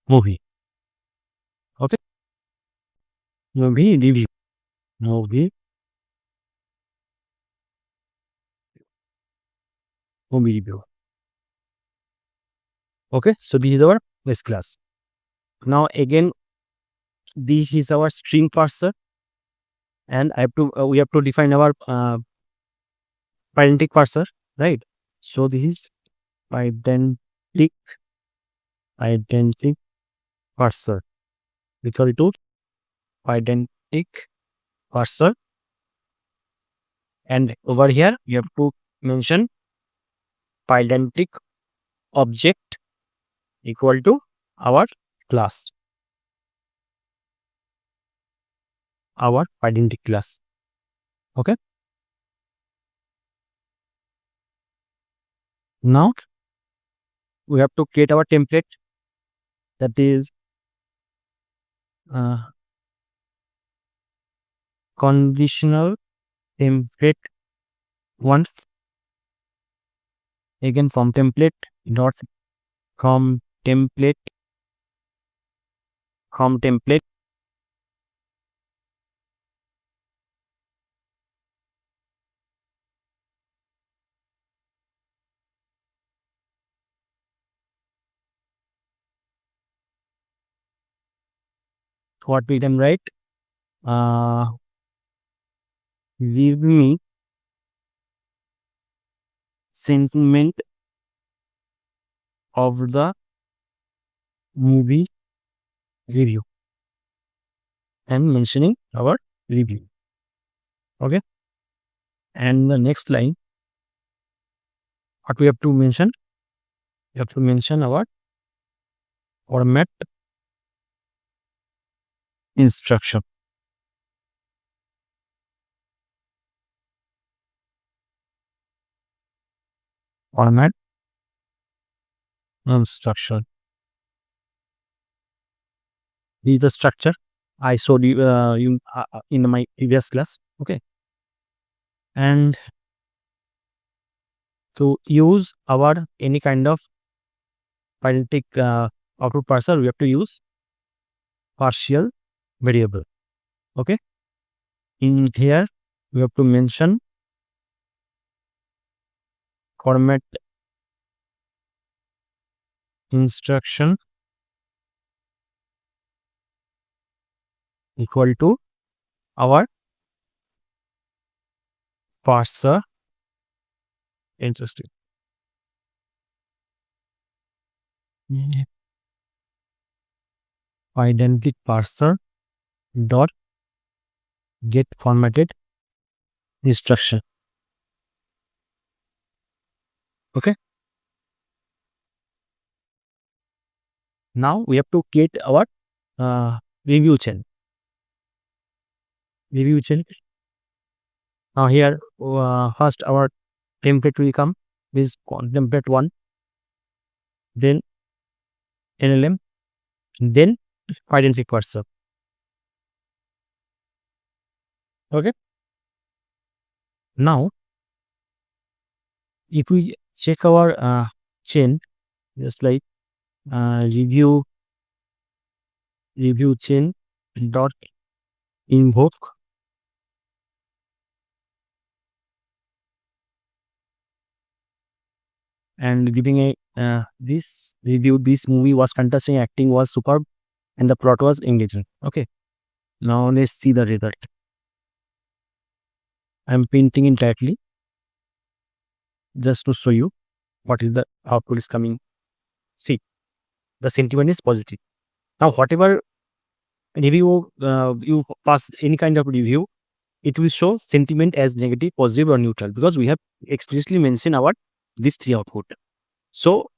movie. Okay. Movie review. Movie review. Okay. So this is our base class. Now again, this is our string parser, and we have to define our pedantic parser, right? So this is pedantic parser. Equal to pedantic parser, and over here we have to mention pedantic object equal to our class, our pedantic class. Okay. Now we have to create our template, that is conditional template 1. Again from template what we can write, give me sentiment of the movie review, and mentioning our review. Okay. And the next line, what we have to mention? We have to mention our format instruction. Format instruction. This is the structure I showed you, in my previous class. Okay. And to use our any kind of pedantic output parser, we have to use partial variable. Okay. In here we have to mention format instruction equal to our parser. Interesting. Pedantic parser dot get formatted instruction. Okay. Now we have to create our review chain. Now here first our template will come with template 1, then LLM, then pedantic parser. Okay. Now if we check our chain, just like review chain dot invoke and giving a this review, this movie was fantastic, acting was superb, and the plot was engaging. Okay. Now let's see the result. I'm painting it directly just to show you what is the output is coming. See, the sentiment is positive. Now whatever review you pass, any kind of review, it will show sentiment as negative, positive or neutral, because we have explicitly mentioned our these 3 output. So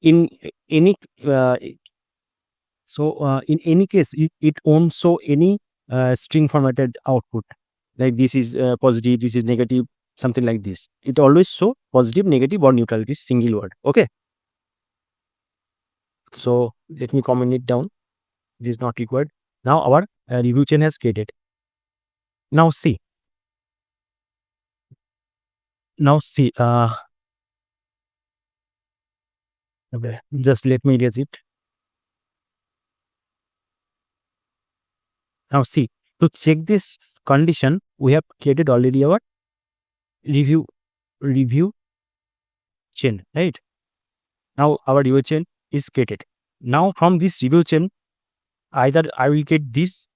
in any So in any case, it won't show any string formatted output. Like this is positive, this is negative, something like this. It always show positive, negative, or neutral. This single word. Okay. So let me comment it down. This is not required. Now our review chain has created. Now see. Okay, just let me erase it. Now see, to check this condition, we have created already our review chain, right? Now our review chain is created. Now from this review chain, either I will get this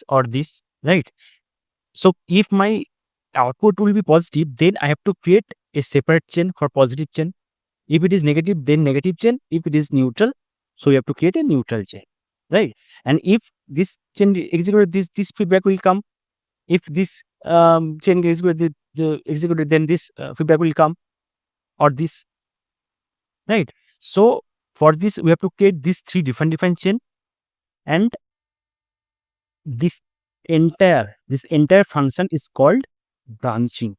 or this, right? So if my output will be positive, then I have to create a separate chain for positive chain. If it is negative, then negative chain. If it is neutral, so you have to create a neutral chain, right? And if this chain executed, this feedback will come. If this chain executed, then this feedback will come, or this, right? So for this, we have to create these three different chain, and this entire function is called branching.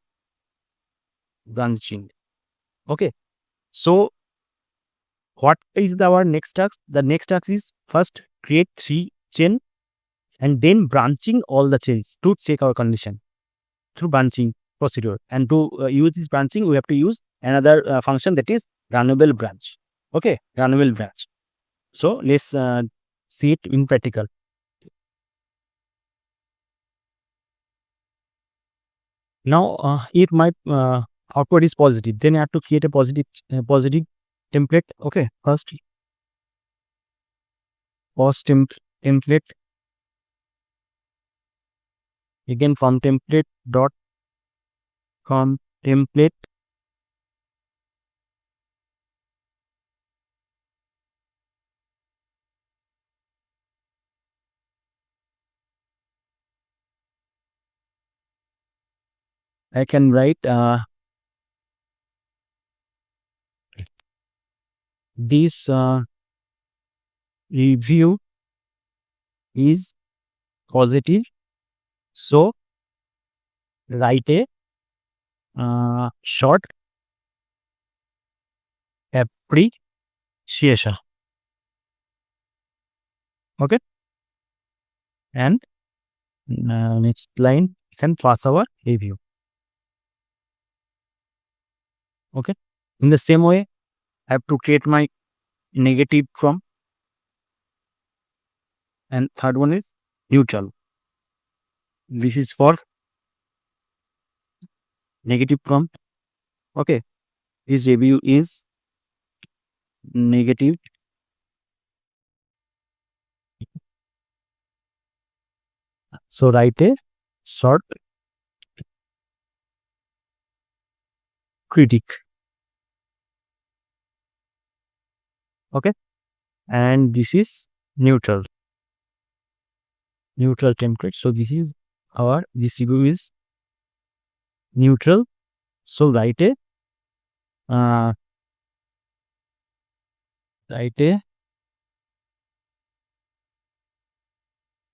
Okay. So what is our next task? The next task is first create 3 chain and then branching all the chains to check our condition through branching procedure. And to use this branching, we have to use another function, that is runnable branch. Okay, runnable branch. So let's see it in practical. Now, if my output is positive, then I have to create a positive template. Okay, first template, again from template I can write this review is positive, so write a short appreciation. Okay, and next line can pass our review. Okay, in the same way, I have to create my negative prompt, and third one is neutral. This is for negative prompt. Okay, this review is negative, so write a short critic. Okay, and this is neutral template. So this is this review is neutral, so write a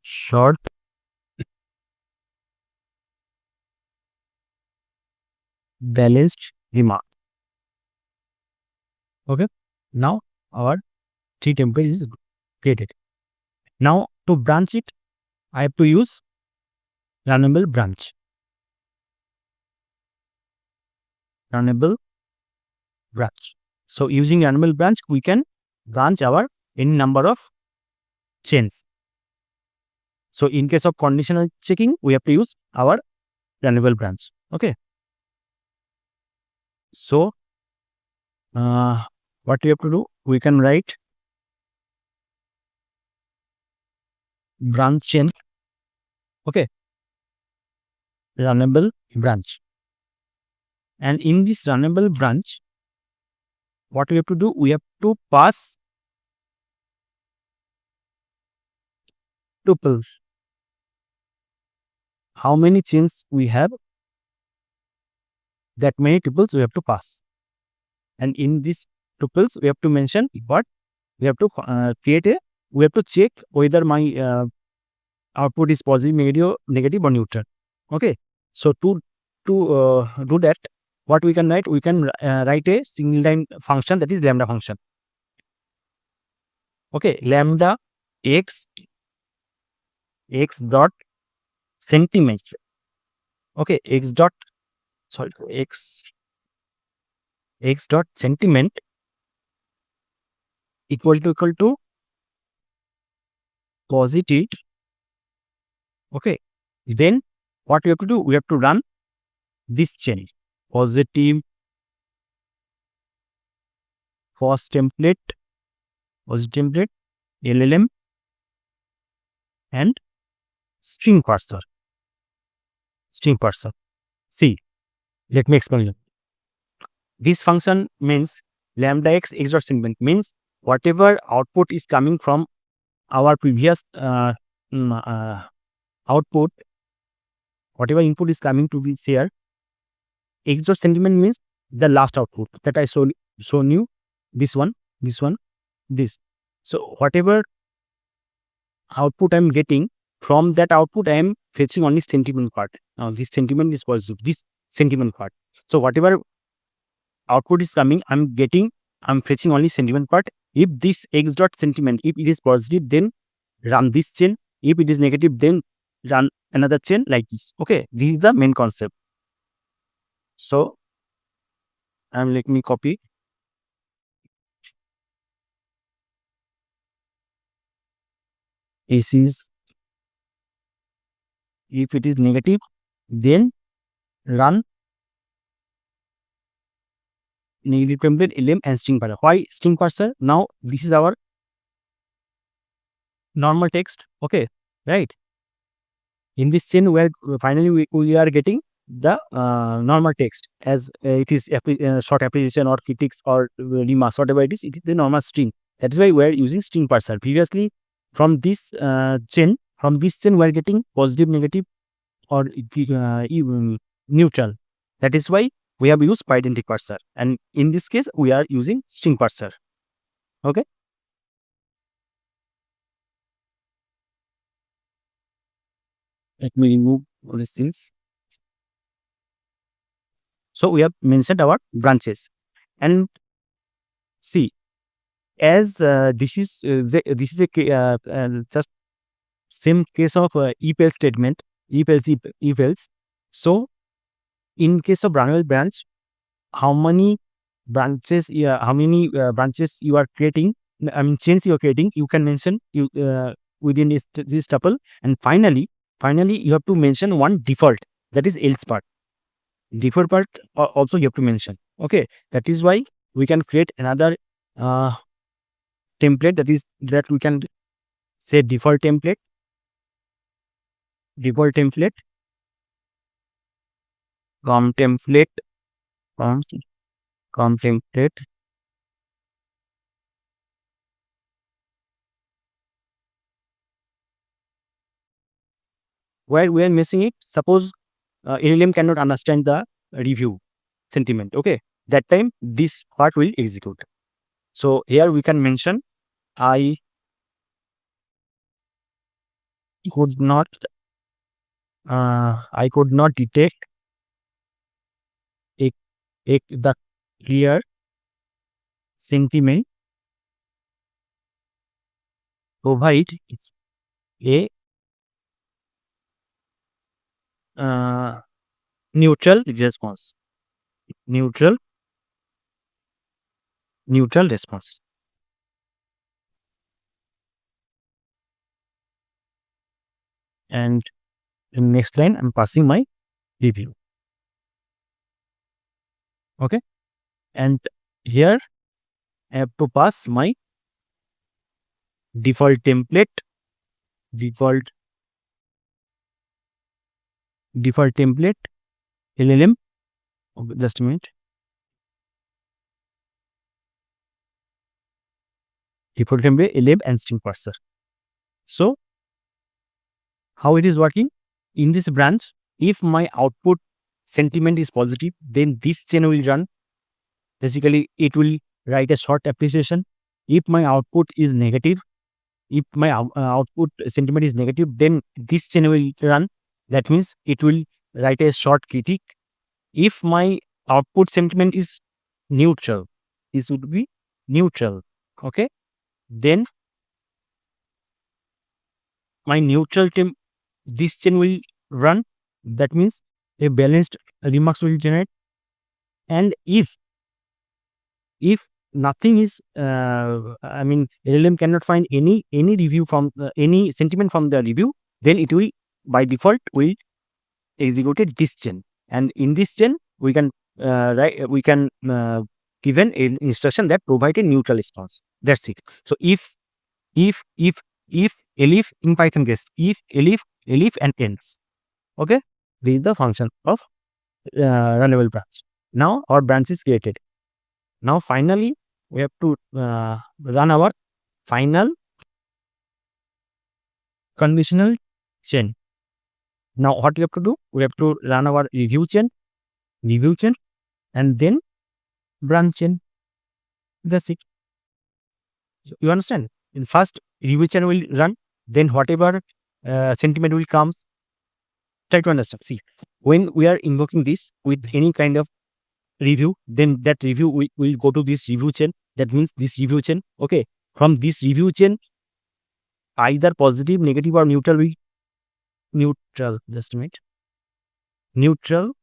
short balanced remark. Okay, now our 3 template is created. Now to branch it, I have to use runnable branch. So using runnable branch, we can branch our any number of chains. So in case of conditional checking, we have to use our runnable branch. Okay. So what we have to do, we can write branch chain. Okay, runnable branch, and in this runnable branch, what we have to do, we have to pass tuples. How many chains we have, that many tuples we have to pass, and in these tuples we have to mention what we have to create a we have to check whether my output is positive, negative or neutral. Okay, so to do that, what we can write? We can write a single line function, that is lambda function. Okay, lambda x dot sentiment. Okay, x dot sentiment equal to positive. Okay, then what we have to do? We have to run this chain, positive template LLM and string parser. See, let me explain. This function means lambda x dot sentiment means whatever output is coming from our previous output, whatever input is coming to be here, x dot sentiment means the last output that I shown you, this one. So whatever output I am getting, from that output I am fetching only sentiment part. Now this sentiment is positive, this sentiment part. So whatever output is coming, I'm fetching only sentiment part. If this x dot sentiment, if it is positive, then run this chain. If it is negative, then run another chain like this. Okay, this is the main concept. So let me copy. This is, if it is negative, then run negative template LM and string parser. Why string parser? Now this is our normal text. Okay, right? In this chain, where finally we are getting the normal text, as it is short application or critics or remarks, whatever it is the normal string. That is why we are using string parser. Previously, from this chain, we are getting positive, negative or neutral. That is why we have used pydantic parser, and in this case we are using string parser. Okay, let me remove all these things. So we have mentioned our branches, and see, as this is a just same case of if else statement, if else. So in case of runable branch, how many branches you are creating, chains you are creating, you can mention within this tuple, and finally you have to mention one default, that is else part. Default part also you have to mention. Okay, that is why we can create another template, that we can say default template PromptTemplate where we are missing it. Suppose LLM cannot understand the review sentiment. Okay, that time this part will execute. So here we can mention I could not detect the clear sentiment. Provide a neutral response. Neutral response. And in next line, I'm passing my review. Okay, and here I have to pass my default template LLM. Okay, just a minute. Default template LLM and string parser. So how it is working? In this branch, if my output sentiment is positive, then this chain will run. Basically, it will write a short appreciation. If my output is negative, if my output sentiment is negative, then this chain will run. That means it will write a short critique. If my output sentiment is neutral, this would be neutral. Okay, then my neutral chain, this chain will run. That means a balanced remarks will generate. And if nothing is, I mean, LLM cannot find any review from any sentiment from the review, then it will by default will execute this chain. And in this chain, we can given an instruction that provide a neutral response. That's it. So if elif in Python case, if elif and else. Okay, this is the function of runnable branch. Now our branch is created. Now finally we have to run our final conditional chain. Now what we have to do? We have to run our review chain, and then branch chain. That's it. You understand? In first review chain will run, then whatever sentiment will comes. Try to understand. See, when we are invoking this with any kind of review, then that review will go to this review chain. That means this review chain. Okay, from this review chain, either positive, negative, or neutral will just a minute. Neutral,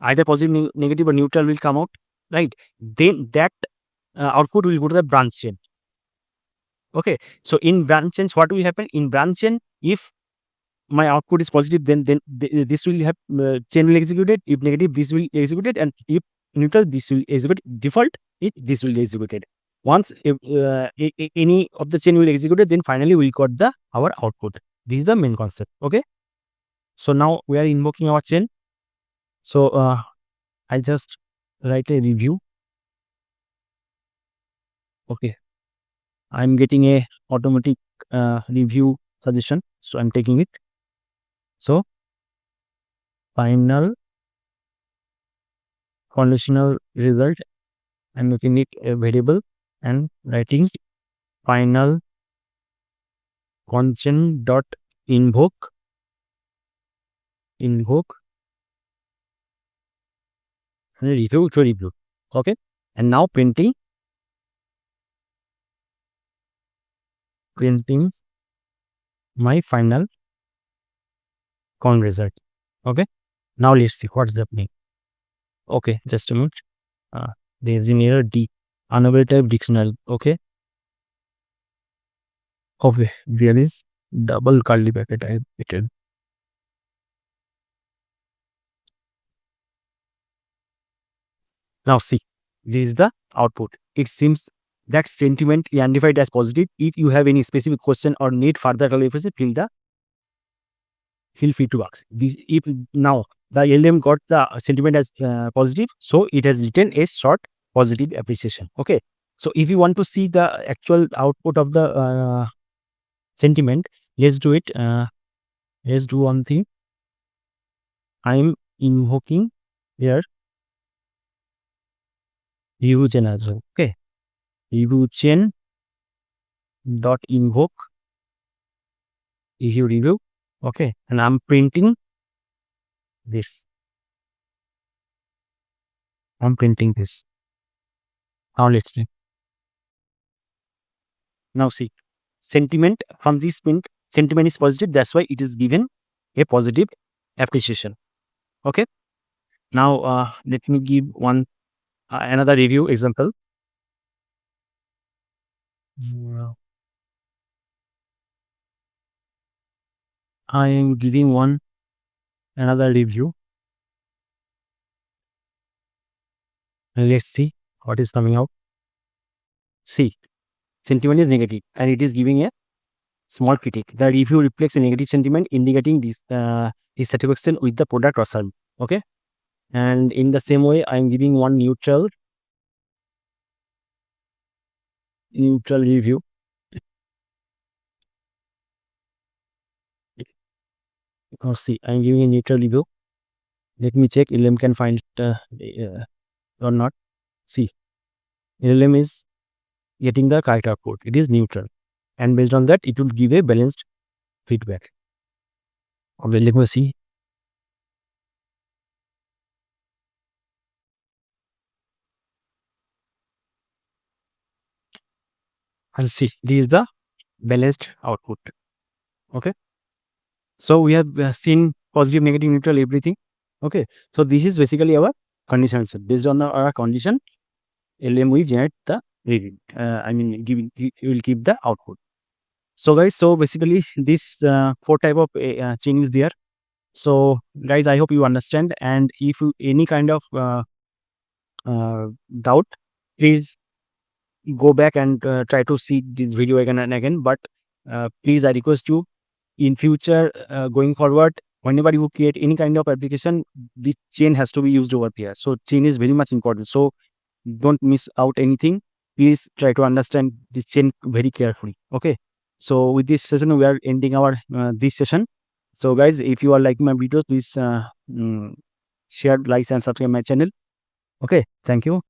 either positive, negative, or neutral will come out, right? Then that output will go to the branch chain. Okay, so in branch chains, what will happen? In branch chain, if my output is positive, then this will have chain will executed. If negative, this will executed, and if neutral, this will execute. Default, this will executed. Once any of the chain will executed, then finally we got our output. This is the main concept. Okay, so now we are invoking our chain. So I just write a review. Okay, I'm getting a automatic review suggestion, so I'm taking it. So final conditional result, I'm making it a variable and writing final conchain dot invoke review to review. Okay, and now printing my final con result. Okay, now let's see what's happening. Okay, just a minute. There is an error D, unable type dictionary. Okay, there is double curly bracket I have written. Now see, this is the output. It seems that sentiment is identified as positive. If you have any specific question or need further clarification, feel free to ask. If now the LLM got the sentiment as positive, so it has written a short positive appreciation. Okay, so if you want to see the actual output of the sentiment, let's do it. Let's do one thing. I'm invoking here review chain as well. Okay, review chain dot invoke review. Okay, and I'm printing this. Now let's see. Now see, sentiment from this print, sentiment is positive. That's why it is given a positive appreciation. Okay, now let me give one another review example. I am giving another review. Let's see what is coming out. See, sentiment is negative and it is giving a small critique. The review reflects a negative sentiment, indicating this dissatisfaction with the product or service. Okay, and in the same way, I am giving one neutral review. Now see, I am giving a neutral review. Let me check LLM can find it or not. See, LLM is getting the correct output. It is neutral. and based on that it will give a balanced feedback. Okay, let me see. And see, this is the balanced output. Okay, so we have seen positive, negative, neutral, everything. Okay, so this is basically our condition. So based on our condition, LM will generate the reading. It will give the output. So guys, so basically this 4 type of chain is there. So guys, I hope you understand, and if you any kind of doubt, please go back and try to see this video again and again. But please, I request you, in future, going forward, whenever you create any kind of application, this chain has to be used over here. So chain is very much important. So don't miss out anything. Please try to understand this chain very carefully. Okay. So with this session, we are ending our this session. So guys, if you are liking my videos, please share, like, and subscribe my channel. Okay. Thank you.